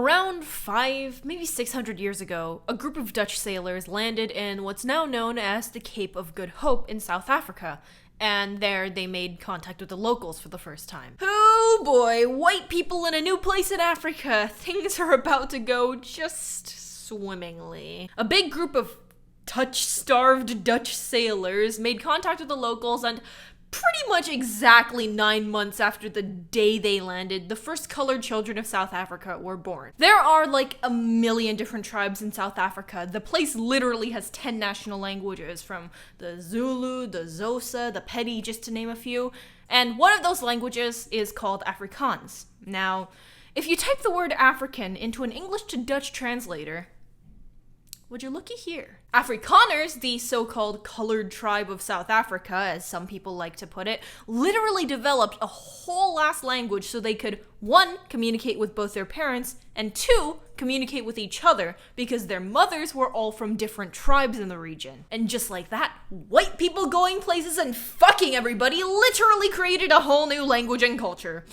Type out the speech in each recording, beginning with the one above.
Around 5, maybe 600 years ago, a group of Dutch sailors landed in what's now known as the Cape of Good Hope in South Africa, and there they made contact with the locals for the first time. Oh boy, white people in a new place in Africa. Things are about to go just swimmingly. A big group of touch-starved Dutch sailors made contact with the locals, and pretty much exactly 9 months after the day they landed, the first colored children of South Africa were born. There are like a million different tribes in South Africa. The place literally has 10 national languages, from the Zulu, the Xhosa, the Pedi, just to name a few. And one of those languages is called Afrikaans. Now, if you type the word African into an English to Dutch translator, would you looky here? Afrikaners, the so-called colored tribe of South Africa, as some people like to put it, literally developed a whole ass language so they could, 1, communicate with both their parents, and 2, communicate with each other, because their mothers were all from different tribes in the region. And just like that, white people going places and fucking everybody literally created a whole new language and culture.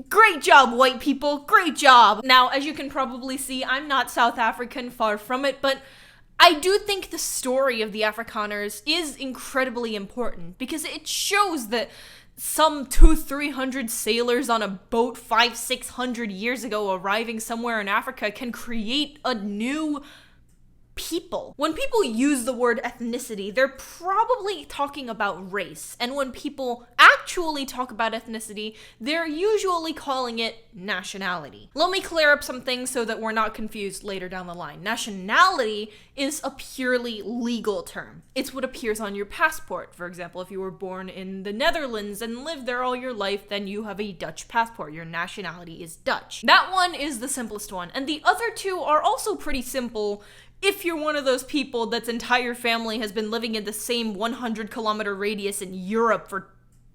Great job, white people, great job! Now, as you can probably see, I'm not South African, far from it, but I do think the story of the Afrikaners is incredibly important, because it shows that some 200-300 sailors on a boat 500-600 years ago arriving somewhere in Africa can create a new people. When people use the word ethnicity, they're probably talking about race. And when people actually talk about ethnicity, they're usually calling it nationality. Let me clear up some things so that we're not confused later down the line. Nationality is a purely legal term. It's what appears on your passport. For example, if you were born in the Netherlands and lived there all your life, then you have a Dutch passport. Your nationality is Dutch. That one is the simplest one. And the other two are also pretty simple if you're one of those people that's entire family has been living in the same 100-kilometer radius in Europe for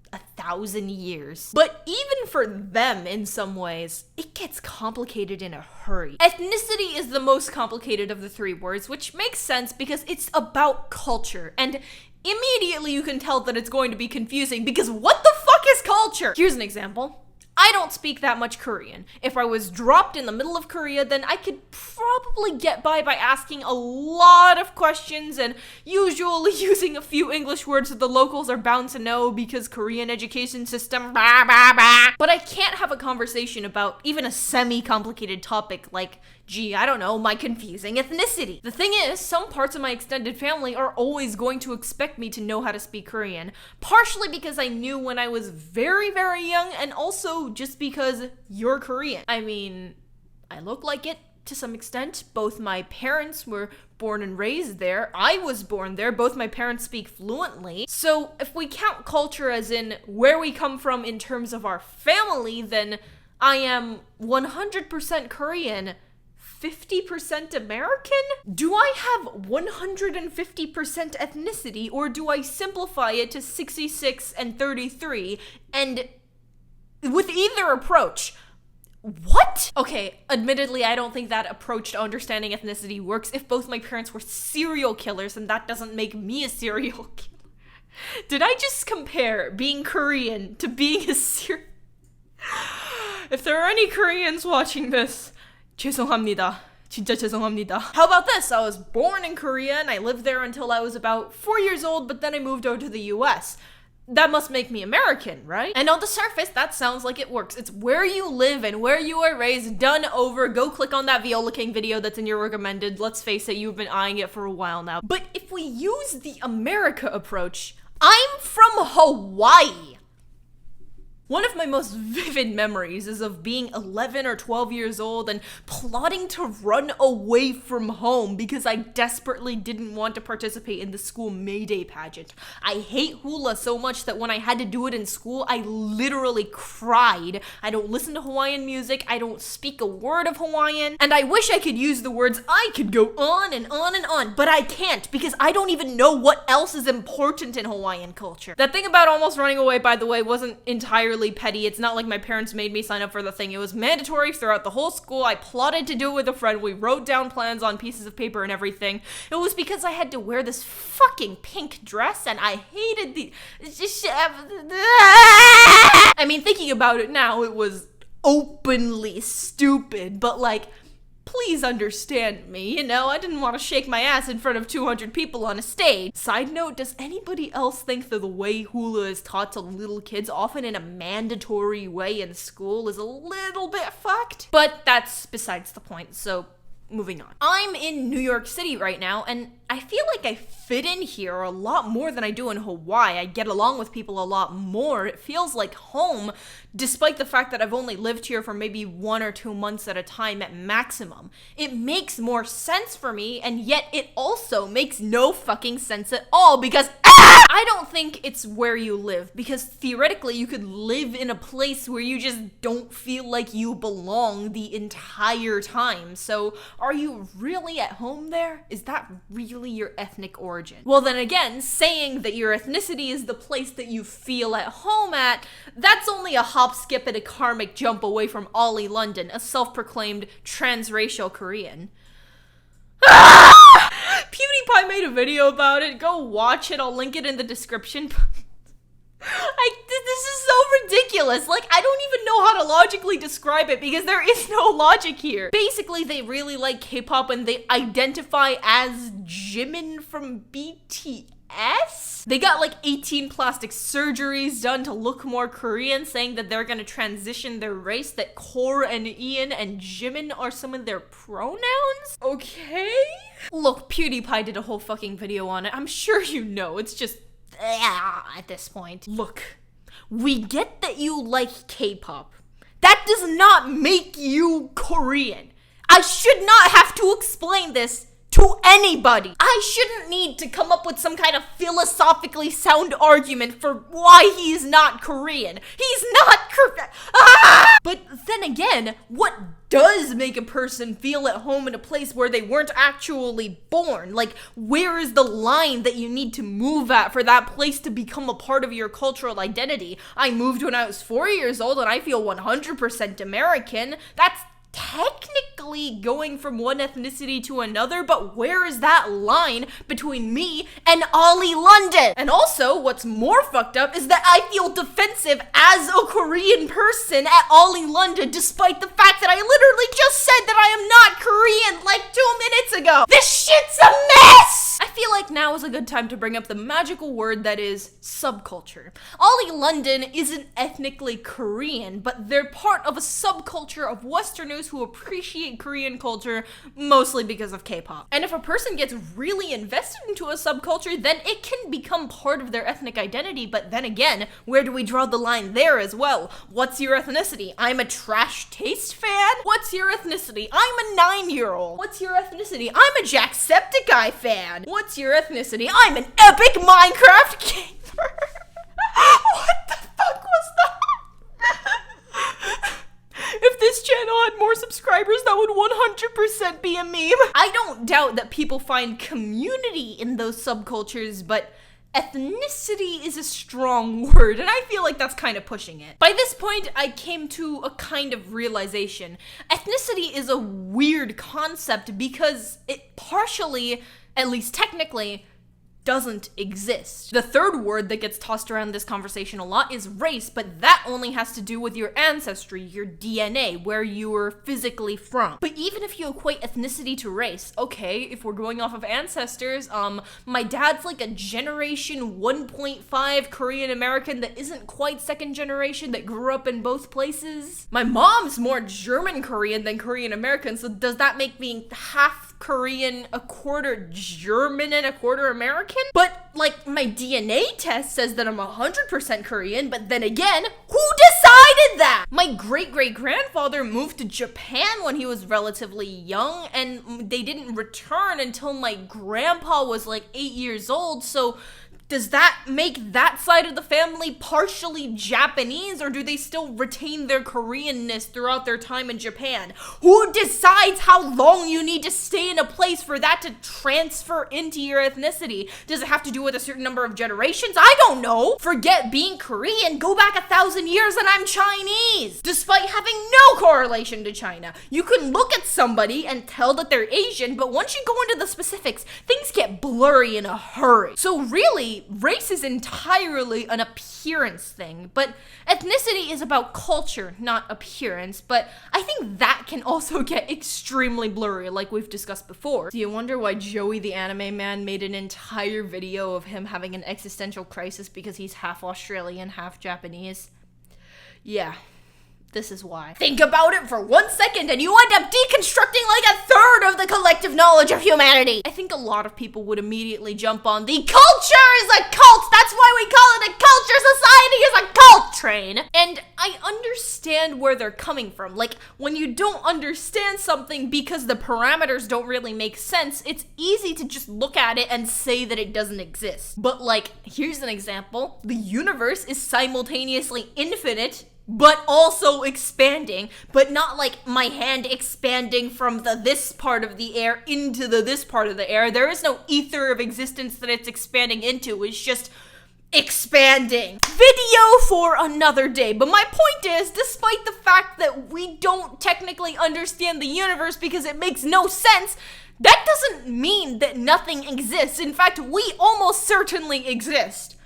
1,000 years. But even for them, in some ways, it gets complicated in a hurry. Ethnicity is the most complicated of the three words, which makes sense because it's about culture. And immediately you can tell that it's going to be confusing because what the fuck is culture? Here's an example. I don't speak that much Korean. If I was dropped in the middle of Korea, then I could probably get by asking a lot of questions and usually using a few English words that the locals are bound to know because Korean education system, blah, blah, blah. But I can't have a conversation about even a semi-complicated topic like, gee, I don't know, my confusing ethnicity. The thing is, some parts of my extended family are always going to expect me to know how to speak Korean, partially because I knew when I was very, very young, and also just because you're Korean. I mean, I look like it to some extent. Both my parents were born and raised there. I was born there. Both my parents speak fluently. So if we count culture as in where we come from in terms of our family, then I am 100% Korean, 50% American? Do I have 150% ethnicity, or do I simplify it to 66 and 33? And with either approach, what? Okay, admittedly, I don't think that approach to understanding ethnicity works. If both my parents were serial killers, and that doesn't make me a serial killer. Did I just compare being Korean to being a serial... If there are any Koreans watching this, 죄송합니다. 진짜 죄송합니다. How about this? I was born in Korea and I lived there until I was about 4 years old, but then I moved over to the US. That must make me American, right? And on the surface, that sounds like it works. It's where you live and where you are raised, done over. Go click on that Viola King video that's in your recommended. Let's face it, you've been eyeing it for a while now. But if we use the America approach, I'm from Hawaii. One of my most vivid memories is of being 11 or 12 years old and plotting to run away from home because I desperately didn't want to participate in the school May Day pageant. I hate hula so much that when I had to do it in school, I literally cried. I don't listen to Hawaiian music, I don't speak a word of Hawaiian, and I wish I could use the words. I could go on and on and on, but I can't because I don't even know what else is important in Hawaiian culture. That thing about almost running away, by the way, wasn't entirely petty. It's not like my parents made me sign up for the thing. It was mandatory throughout the whole school. I plotted to do it with a friend. We wrote down plans on pieces of paper and everything. It was because I had to wear this fucking pink dress and I hated the... I mean, thinking about it now, it was openly stupid, but like, please understand me, you know? I didn't want to shake my ass in front of 200 people on a stage. Side note, does anybody else think that the way hula is taught to little kids, often in a mandatory way in school, is a little bit fucked? But that's besides the point, so moving on. I'm in New York City right now, and I feel like I fit in here a lot more than I do in Hawaii. I get along with people a lot more. It feels like home, despite the fact that I've only lived here for maybe 1 or 2 months at a time at maximum. It makes more sense for me, and yet it also makes no fucking sense at all, because I don't think it's where you live, because theoretically you could live in a place where you just don't feel like you belong the entire time. So are you really at home there? Is that really your ethnic origin? Well, then again, saying that your ethnicity is the place that you feel at home at, that's only a hop, skip, and a karmic jump away from Ollie London, a self-proclaimed transracial Korean. PewDiePie made a video about it. Go watch it. I'll link it in the description. This is so ridiculous. Like, I don't even know how to logically describe it because there is no logic here. Basically, they really like K-pop and they identify as Jimin from BTS. They got like 18 plastic surgeries done to look more Korean, saying that they're gonna transition their race, that Kor and Ian and Jimin are some of their pronouns? Okay? Look, PewDiePie did a whole fucking video on it. I'm sure you know. It's just at this point. Look, we get that you like K-pop. That does not make you Korean. I should not have to explain this to anybody. I shouldn't need to come up with some kind of philosophically sound argument for why he's not Korean. He's not Korean. But then again, what does make a person feel at home in a place where they weren't actually born? Like, where is the line that you need to move at for that place to become a part of your cultural identity? I moved when I was 4 years old and I feel 100% American. That's technically going from one ethnicity to another, but where is that line between me and Ollie London? And also, what's more fucked up is that I feel defensive as a Korean person at Ollie London, despite the fact that I literally just said that I am not Korean like 2 minutes ago. This shit's a mess! I feel like now is a good time to bring up the magical word that is subculture. Ollie London isn't ethnically Korean, but they're part of a subculture of Westerners who appreciate Korean culture mostly because of K-pop. And if a person gets really invested into a subculture, then it can become part of their ethnic identity. But then again, where do we draw the line there as well? What's your ethnicity? I'm a Trash Taste fan? What's your ethnicity? I'm a 9-year-old. What's your ethnicity? I'm a Jacksepticeye fan. What's your ethnicity? I'm an epic Minecraft gamer. What the fuck was that? If this channel had more subscribers, that would 100% be a meme. I don't doubt that people find community in those subcultures, but ethnicity is a strong word, and I feel like that's kind of pushing it. By this point, I came to a kind of realization. Ethnicity is a weird concept because it partially, at least technically, doesn't exist. The third word that gets tossed around this conversation a lot is race, but that only has to do with your ancestry, your DNA, where you were physically from. But even if you equate ethnicity to race, okay, if we're going off of ancestors, my dad's like a generation 1.5 Korean American that isn't quite second generation, that grew up in both places. My mom's more German Korean than Korean American, so does that make me half Korean, a quarter German, and a quarter American? But, like, my DNA test says that I'm 100% Korean, but then again, who decided that? My great-great-grandfather moved to Japan when he was relatively young, and they didn't return until my grandpa was like 8 years old, so does that make that side of the family partially Japanese, or do they still retain their Koreanness throughout their time in Japan? Who decides how long you need to stay in a place for that to transfer into your ethnicity? Does it have to do with a certain number of generations? I don't know. Forget being Korean, go back 1,000 years and I'm Chinese, despite having no correlation to China. You can look at somebody and tell that they're Asian, but once you go into the specifics, things get blurry in a hurry. So really, really, race is entirely an appearance thing, but ethnicity is about culture, not appearance, but I think that can also get extremely blurry, like we've discussed before. Do you wonder why Joey the anime man made an entire video of him having an existential crisis because he's half Australian, half Japanese? Yeah. This is why. Think about it for 1 second and you end up deconstructing like a third of the collective knowledge of humanity. I think a lot of people would immediately jump on the culture is a cult. That's why we call it a culture. Society is a cult train. And I understand where they're coming from. Like, when you don't understand something because the parameters don't really make sense, it's easy to just look at it and say that it doesn't exist. But like, here's an example. The universe is simultaneously infinite but also expanding, but not like my hand expanding from the this part of the air into the this part of the air. There is no ether of existence that it's expanding into. It's just expanding. Video for another day. But my point is, despite the fact that we don't technically understand the universe because it makes no sense, that doesn't mean that nothing exists. In fact, we almost certainly exist.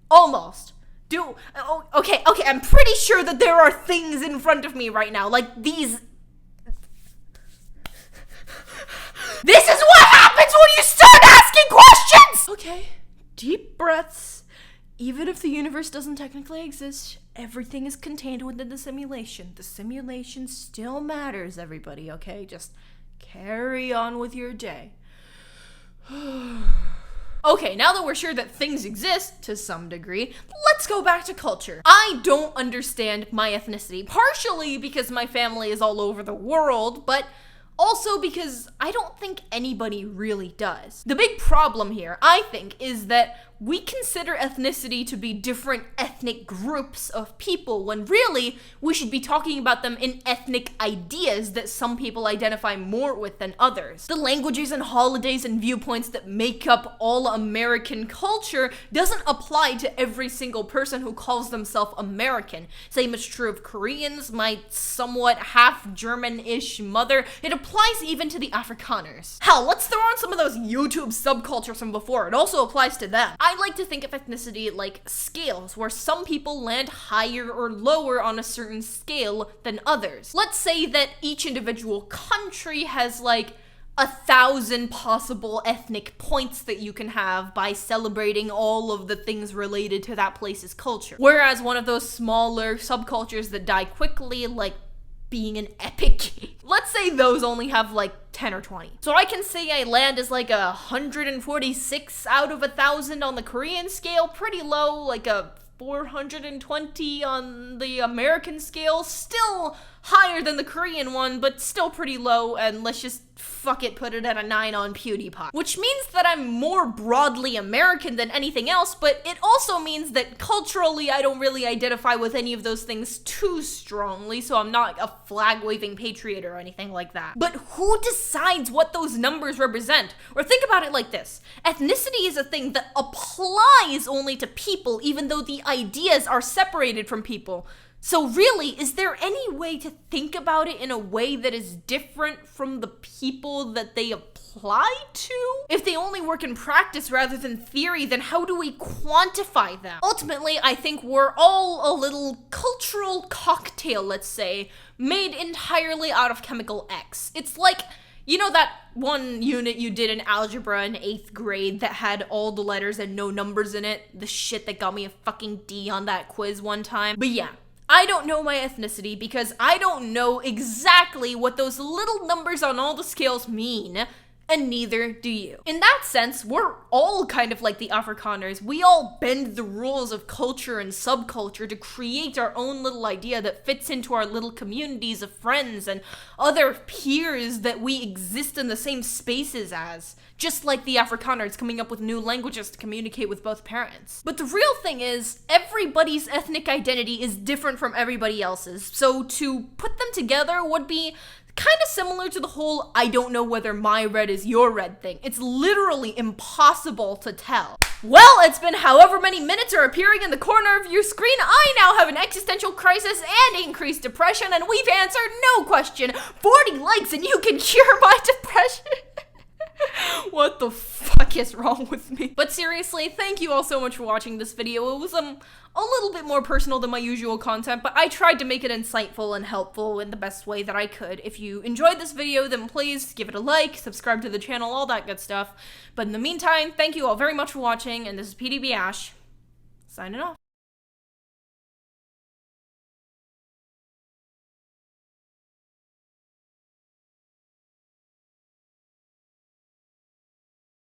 Almost. Okay, I'm pretty sure that there are things in front of me right now, like these. This is what happens when you start asking questions! Okay, deep breaths. Even if the universe doesn't technically exist, everything is contained within the simulation. The simulation still matters, everybody, okay? Just carry on with your day. Okay, now that we're sure that things exist, to some degree, let's go back to culture. I don't understand my ethnicity, partially because my family is all over the world, but also because I don't think anybody really does. The big problem here, I think, is that we consider ethnicity to be different ethnic groups of people when really we should be talking about them in ethnic ideas that some people identify more with than others. The languages and holidays and viewpoints that make up all American culture doesn't apply to every single person who calls themselves American. Same is true of Koreans, my somewhat half German-ish mother. It applies even to the Afrikaners. Hell, let's throw on some of those YouTube subcultures from before. It also applies to them. I like to think of ethnicity like scales, where some people land higher or lower on a certain scale than others. Let's say that each individual country has like 1,000 possible ethnic points that you can have by celebrating all of the things related to that place's culture. Whereas one of those smaller subcultures that die quickly, like being an epic, let's say those only have like 10 or 20. So I can say I land as like 146 out of 1,000 on the Korean scale, pretty low, like a 420 on the American scale, still higher than the Korean one, but still pretty low, and let's just fuck it, put it at a 9 on PewDiePie. Which means that I'm more broadly American than anything else, but it also means that culturally I don't really identify with any of those things too strongly, so I'm not a flag-waving patriot or anything like that. But who decides what those numbers represent? Or think about it like this. Ethnicity is a thing that applies only to people, even though the ideas are separated from people. So really, is there any way to think about it in a way that is different from the people that they apply to? If they only work in practice rather than theory, then how do we quantify them? Ultimately, I think we're all a little cultural cocktail, let's say, made entirely out of chemical X. It's like, you know that one unit you did in algebra in 8th grade that had all the letters and no numbers in it? The shit that got me a fucking D on that quiz one time. But yeah. I don't know my ethnicity because I don't know exactly what those little numbers on all the scales mean, and neither do you. In that sense, we're all kind of like the Afrikaners. We all bend the rules of culture and subculture to create our own little idea that fits into our little communities of friends and other peers that we exist in the same spaces as. Just like the Afrikaners coming up with new languages to communicate with both parents. But the real thing is, everybody's ethnic identity is different from everybody else's, so to put them together would be kind of similar to the whole I don't know whether my red is your red thing. It's literally impossible to tell. Well, it's been however many minutes are appearing in the corner of your screen. I now have an existential crisis and increased depression, and we've answered no question. 40 likes and you can cure my depression. What the fuck? fuck is wrong with me? But seriously, thank you all so much for watching this video. It was a little bit more personal than my usual content, but I tried to make it insightful and helpful in the best way that I could. If you enjoyed this video, then please give it a like, subscribe to the channel, all that good stuff. But in the meantime, thank you all very much for watching, and this is PDB Ash, signing off.